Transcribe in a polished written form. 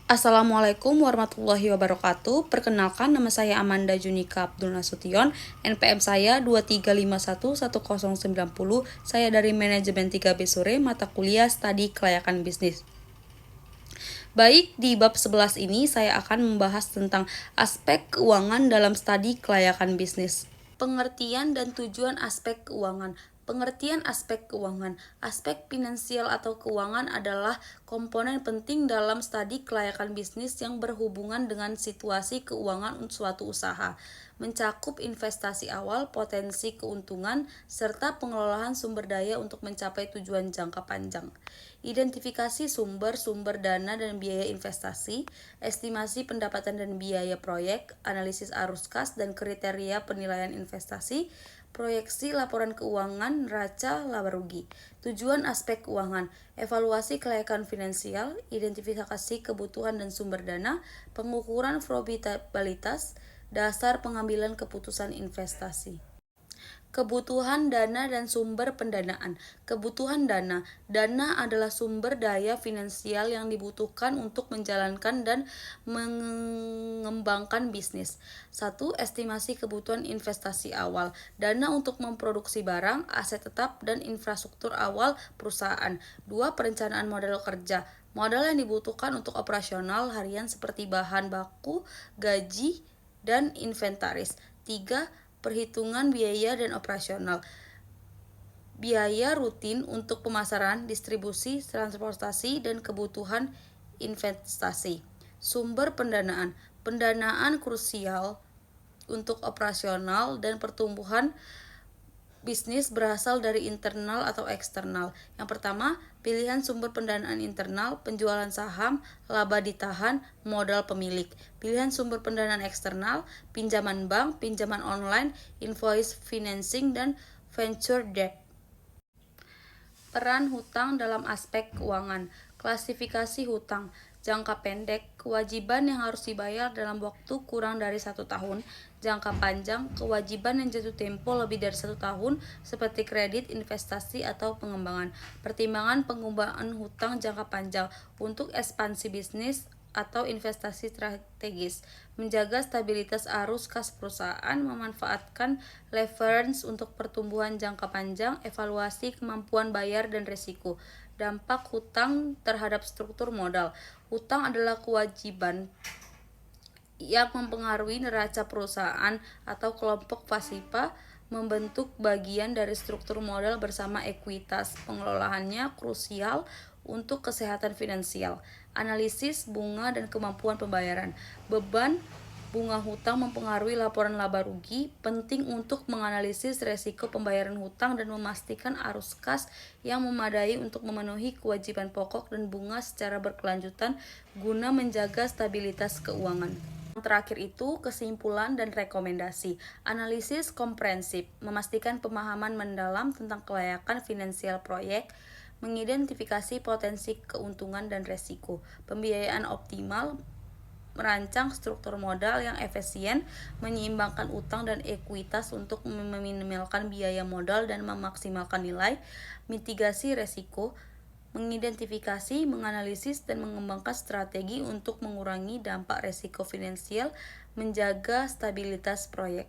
Assalamualaikum warahmatullahi wabarakatuh. Perkenalkan, nama saya Amanda Junika Abdul Nasution. NPM saya 23511090. Saya dari Manajemen 3B Sore, mata kuliah Studi Kelayakan Bisnis. Baik, di bab 11 ini saya akan membahas tentang aspek keuangan dalam studi kelayakan bisnis. Pengertian dan tujuan aspek keuangan. Pengertian aspek keuangan. Aspek finansial atau keuangan adalah komponen penting dalam studi kelayakan bisnis yang berhubungan dengan situasi keuangan suatu usaha, mencakup investasi awal, potensi keuntungan, serta pengelolaan sumber daya untuk mencapai tujuan jangka panjang. Identifikasi sumber dana dan biaya investasi, estimasi pendapatan dan biaya proyek, analisis arus kas dan kriteria penilaian investasi, proyeksi laporan keuangan, neraca, laba rugi. Tujuan aspek keuangan, evaluasi kelayakan finansial, identifikasi kebutuhan dan sumber dana, pengukuran probabilitas, dasar pengambilan keputusan investasi. Kebutuhan dana dan sumber pendanaan. Kebutuhan dana. Dana adalah sumber daya finansial yang dibutuhkan untuk menjalankan dan mengembangkan bisnis. 1. Estimasi kebutuhan investasi awal. Dana untuk memproduksi barang, aset tetap, dan infrastruktur awal perusahaan. 2. Perencanaan modal kerja. Modal yang dibutuhkan untuk operasional harian seperti bahan baku, gaji, dan inventaris. 3. Perhitungan biaya dan operasional. Biaya rutin untuk pemasaran, distribusi, transportasi, dan kebutuhan investasi. Sumber pendanaan. Pendanaan krusial untuk operasional dan pertumbuhan bisnis berasal dari internal atau eksternal. Yang pertama, pilihan sumber pendanaan internal, penjualan saham, laba ditahan, modal pemilik. Pilihan sumber pendanaan eksternal, pinjaman bank, pinjaman online, invoice financing, dan venture debt. Peran hutang dalam aspek keuangan. Klasifikasi hutang. Jangka pendek, kewajiban yang harus dibayar dalam waktu kurang dari 1 tahun. Jangka panjang, kewajiban yang jatuh tempo lebih dari 1 tahun seperti kredit, investasi, atau pengembangan. Pertimbangan penggunaan hutang jangka panjang untuk ekspansi bisnis atau investasi strategis, menjaga stabilitas arus kas perusahaan, memanfaatkan leverage untuk pertumbuhan jangka panjang, evaluasi kemampuan bayar dan risiko. Dampak hutang terhadap struktur modal. Hutang adalah kewajiban yang mempengaruhi neraca perusahaan atau kelompok pasifa, membentuk bagian dari struktur modal bersama ekuitas. Pengelolaannya krusial untuk kesehatan finansial. Analisis bunga dan kemampuan pembayaran. Beban bunga hutang mempengaruhi laporan laba rugi, penting untuk menganalisis resiko pembayaran hutang dan memastikan arus kas yang memadai untuk memenuhi kewajiban pokok dan bunga secara berkelanjutan guna menjaga stabilitas keuangan. Yang terakhir itu kesimpulan dan rekomendasi. Analisis komprehensif, memastikan pemahaman mendalam tentang kelayakan finansial proyek, mengidentifikasi potensi keuntungan dan resiko, pembiayaan optimal, merancang struktur modal yang efisien, menyeimbangkan utang dan ekuitas untuk meminimalkan biaya modal dan memaksimalkan nilai, mitigasi resiko, mengidentifikasi, menganalisis, dan mengembangkan strategi untuk mengurangi dampak resiko finansial, menjaga stabilitas proyek.